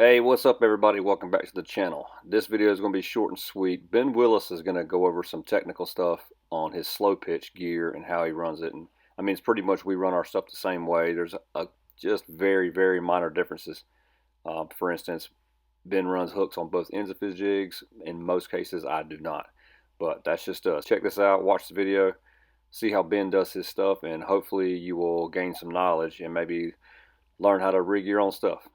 Hey, what's up everybody? Welcome back to the channel. This video is going to be short and sweet. Ben Willis is going to go over some technical stuff on his slow pitch gear and how he runs it. And I mean, it's pretty much we run our stuff the same way. There's just very minor differences. For instance, Ben runs hooks on both ends of his jigs. In most cases, I do not. But that's just us. Check this out. Watch the video. See how Ben does his stuff. And hopefully you will gain some knowledge and maybe learn how to rig your own stuff.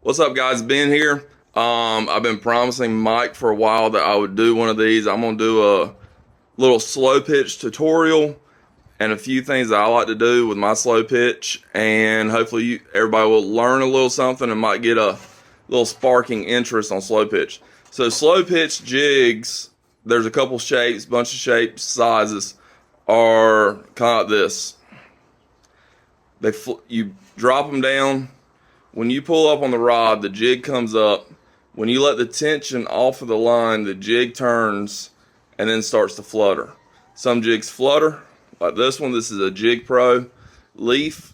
What's up, guys? Ben here. I've been promising Mike for a while that I would do one of these. I'm gonna do a little slow pitch tutorial and a few things that I like to do with my slow pitch, and hopefully everybody will learn a little something and might get a little sparking interest on slow pitch. So slow pitch jigs, there's a couple shapes, bunch of shapes, sizes, are kind of like this. You drop them down. When you pull up on the rod, the jig comes up. When you let the tension off of the line, the jig turns and then starts to flutter. Some jigs flutter, like this one. This is a Jig Pro Leaf,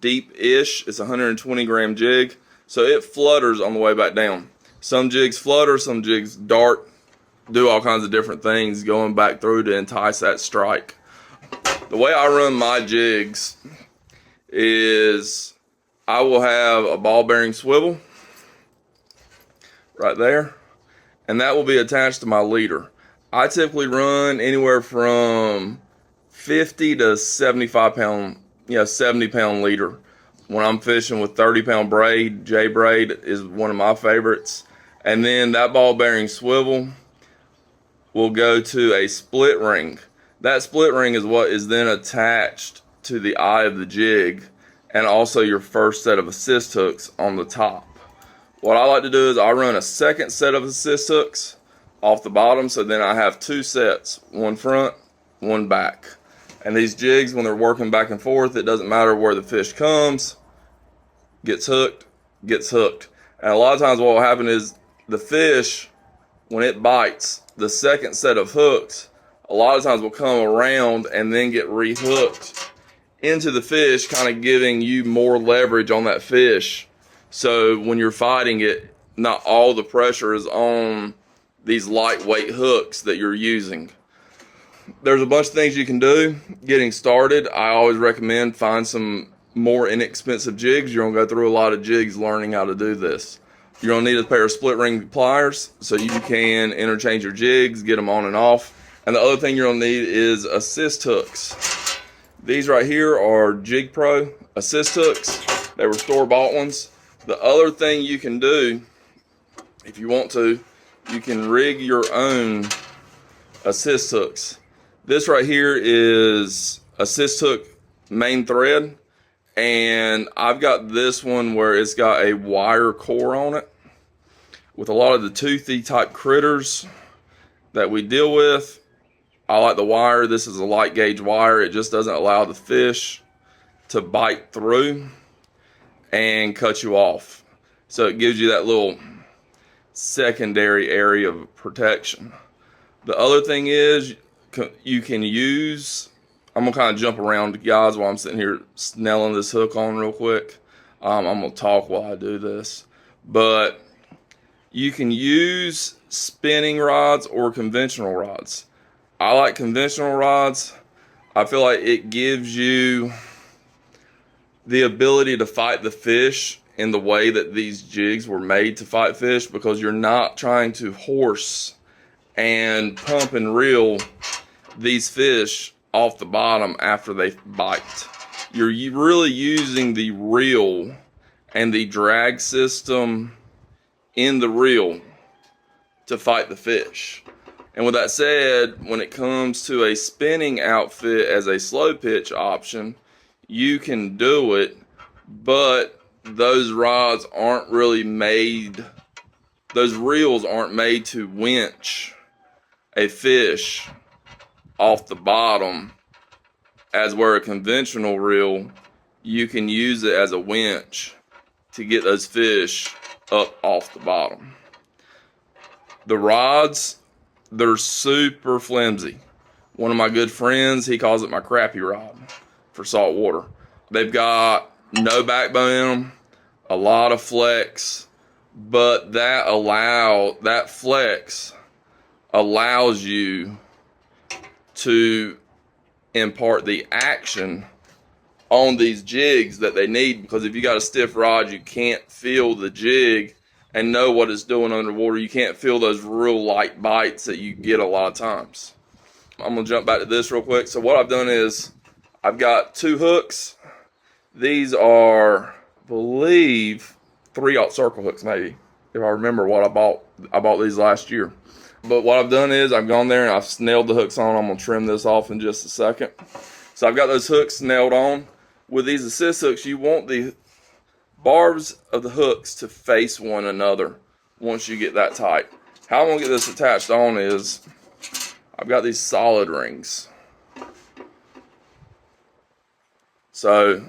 deep-ish. It's a 120 gram jig, so it flutters on the way back down. Some jigs flutter, some jigs dart, do all kinds of different things going back through to entice that strike. The way I run my jigs is I will have a ball bearing swivel right there, and that will be attached to my leader. I typically run anywhere from 50 to 75 pound, 70 pound leader. When I'm fishing with 30 pound braid, J braid is one of my favorites. And then that ball bearing swivel will go to a split ring. That split ring is what is then attached to the eye of the jig, and also your first set of assist hooks on the top. What I like to do is I run a second set of assist hooks off the bottom, so then I have two sets, one front, one back. And these jigs, when they're working back and forth, it doesn't matter where the fish comes, gets hooked. And a lot of times what will happen is the fish, when it bites, the second set of hooks, a lot of times will come around and then get rehooked into the fish, kind of giving you more leverage on that fish. So when you're fighting it, not all the pressure is on these lightweight hooks that you're using. There's a bunch of things you can do getting started. I always recommend find some more inexpensive jigs. You're gonna go through a lot of jigs learning how to do this. You're gonna need a pair of split ring pliers so you can interchange your jigs, get them on and off. And the other thing you're gonna need is assist hooks. These right here are Jig Pro assist hooks. They were store-bought ones. The other thing you can do, if you want to, you can rig your own assist hooks. This right here is assist hook main thread, and I've got this one where it's got a wire core on it. With a lot of the toothy type critters that we deal with, I like the wire. This is a light gauge wire. It just doesn't allow the fish to bite through and cut you off. So it gives you that little secondary area of protection. The other thing is you can use, I'm gonna kind of jump around, guys, while I'm sitting here snelling this hook on real quick. I'm gonna talk while I do this. But you can use spinning rods or conventional rods. I like conventional rods. I feel like it gives you the ability to fight the fish in the way that these jigs were made to fight fish, because you're not trying to horse and pump and reel these fish off the bottom after they bite. You're really using the reel and the drag system in the reel to fight the fish. And with that said, when it comes to a spinning outfit as a slow pitch option, you can do it, but those rods aren't really made, those reels aren't made to winch a fish off the bottom, as where a conventional reel, you can use it as a winch to get those fish up off the bottom. The rods, they're super flimsy. One of my good friends, he calls it my crappy rod for salt water. They've got no backbone in them. a lot of flex, but that flex allows you to impart the action on these jigs that they need, because if you got a stiff rod, you can't feel the jig and know what it's doing underwater. You can't feel those real light bites that you get a lot of times. I'm gonna jump back to this real quick. So what I've done is I've got 2 hooks. These are, I believe, 3/0 circle hooks, maybe, if I remember what I bought. I bought these last year. But what I've done is I've gone there and I've nailed the hooks on. I'm gonna trim this off in just a second. So I've got those hooks nailed on. With these assist hooks, you want the barbs of the hooks to face one another once you get that tight. How I'm gonna get this attached on is I've got these solid rings. So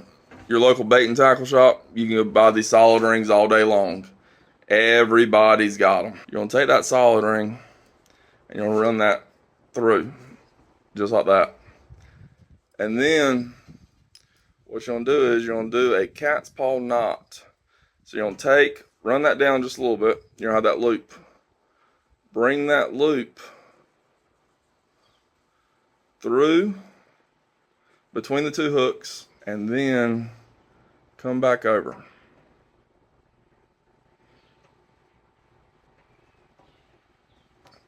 your local bait and tackle shop, you can go buy these solid rings all day long. Everybody's got them. You're gonna take that solid ring and you're gonna run that through, just like that. And then what you're gonna do is you're gonna do a cat's paw knot. So you're gonna run that down just a little bit. You're gonna have that loop. Bring that loop through between the 2 hooks and then come back over.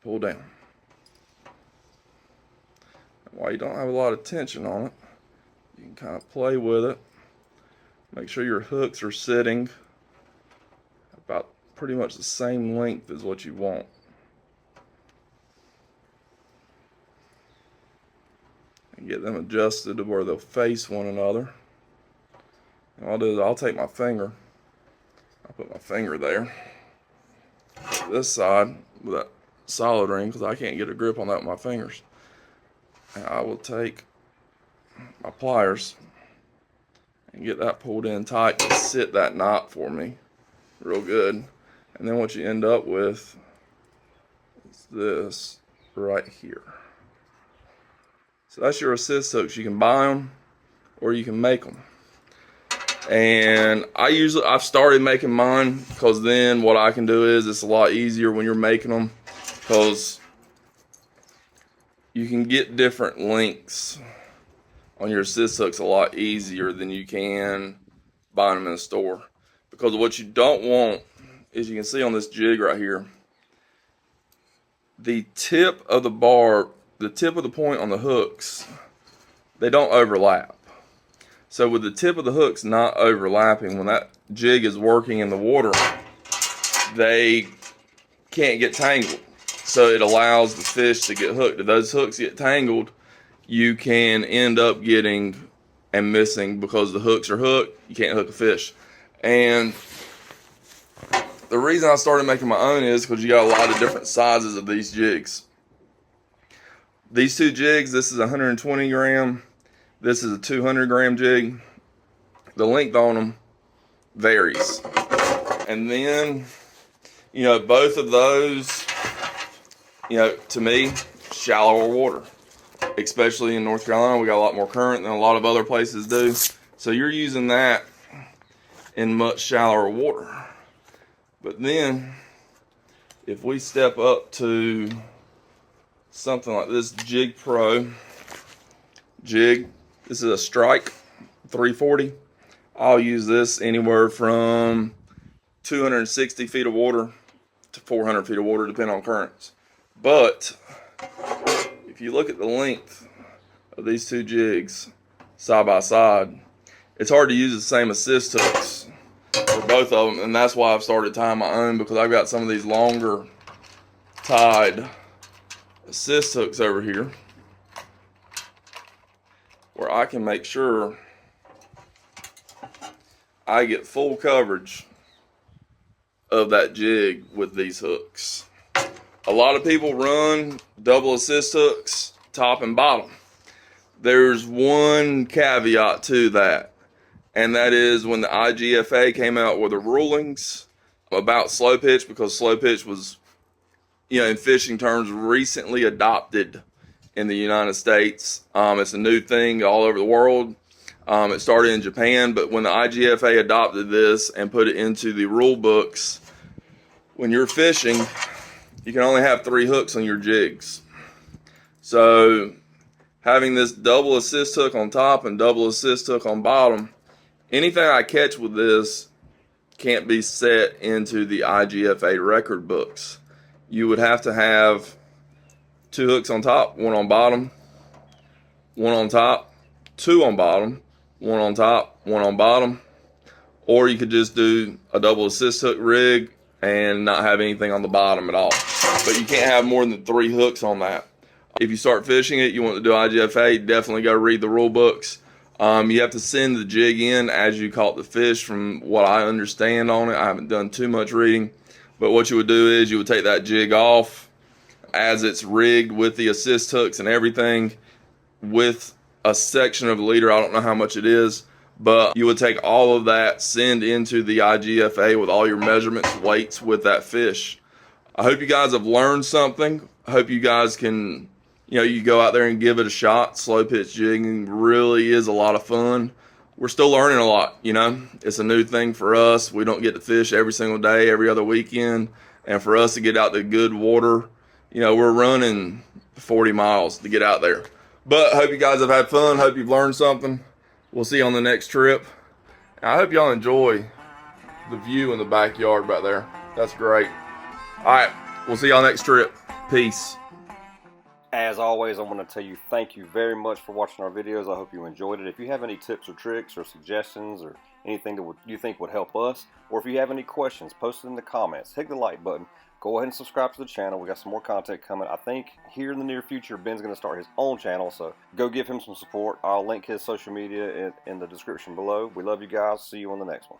Pull down. While you don't have a lot of tension on it, you can kind of play with it. Make sure your hooks are sitting about pretty much the same length as what you want. And get them adjusted to where they'll face one another. And what I'll do is I'll take my finger, I'll put my finger there, this side with that solid ring, because I can't get a grip on that with my fingers. And I will take my pliers and get that pulled in tight to sit that knot for me real good. And then what you end up with is this right here. So that's your assist hooks. You can buy them or you can make them. And I've started making mine, because then what I can do is it's a lot easier when you're making them, because you can get different lengths on your assist hooks a lot easier than you can buying them in a store. Because what you don't want is, you can see on this jig right here, the tip of the barb, the tip of the point on the hooks, they don't overlap. So with the tip of the hooks not overlapping, when that jig is working in the water, they can't get tangled. So it allows the fish to get hooked. If those hooks get tangled, you can end up getting and missing, because the hooks are hooked, you can't hook a fish. And the reason I started making my own is because you got a lot of different sizes of these jigs. These 2 jigs, this is 120 gram, this is a 200 gram jig. The length on them varies. And then, both of those, to me, shallower water. Especially in North Carolina, we got a lot more current than a lot of other places do. So you're using that in much shallower water. But then, if we step up to something like this Jig Pro jig, this is a Strike 340. I'll use this anywhere from 260 feet of water to 400 feet of water, depending on currents. But if you look at the length of these 2 jigs side by side, it's hard to use the same assist hooks for both of them, and that's why I've started tying my own, because I've got some of these longer tied assist hooks over here where I can make sure I get full coverage of that jig with these hooks. A lot of people run double assist hooks, top and bottom. There's one caveat to that, and that is when the IGFA came out with the rulings about slow pitch, because slow pitch was, in fishing terms, recently adopted in the United States. It's a new thing all over the world. It started in Japan, but when the IGFA adopted this and put it into the rule books, when you're fishing, you can only have 3 hooks on your jigs. So having this double assist hook on top and double assist hook on bottom, anything I catch with this can't be set into the IGFA record books. You would have to have 2 hooks on top, 1 on bottom, 1 on top, 2 on bottom, 1 on top, 1 on bottom, or you could just do a double assist hook rig and not have anything on the bottom at all. But you can't have more than 3 hooks on that. If you start fishing it, you want to do IGFA, definitely go read the rule books. You have to send the jig in as you caught the fish, from what I understand on it. I haven't done too much reading, but what you would do is you would take that jig off as it's rigged with the assist hooks and everything, with a section of the leader. I don't know how much it is, but you would take all of that, send into the IGFA with all your measurements, weights with that fish. I hope you guys have learned something. I hope you guys can, you go out there and give it a shot. Slow pitch jigging really is a lot of fun. We're still learning a lot, It's a new thing for us. We don't get to fish every single day, every other weekend. And for us to get out to good water, we're running 40 miles to get out there. But I hope you guys have had fun. Hope you've learned something. We'll see you on the next trip. And I hope y'all enjoy the view in the backyard back there. That's great. All right, we'll see y'all next trip. Peace. As always, I want to tell you thank you very much for watching our videos. I hope you enjoyed it. If you have any tips or tricks or suggestions or anything that you think would help us, or if you have any questions, post it in the comments. Hit the like button. Go ahead and subscribe to the channel. We got some more content coming. I think here in the near future, Ben's going to start his own channel, so go give him some support. I'll link his social media in the description below. We love you guys. See you on the next one.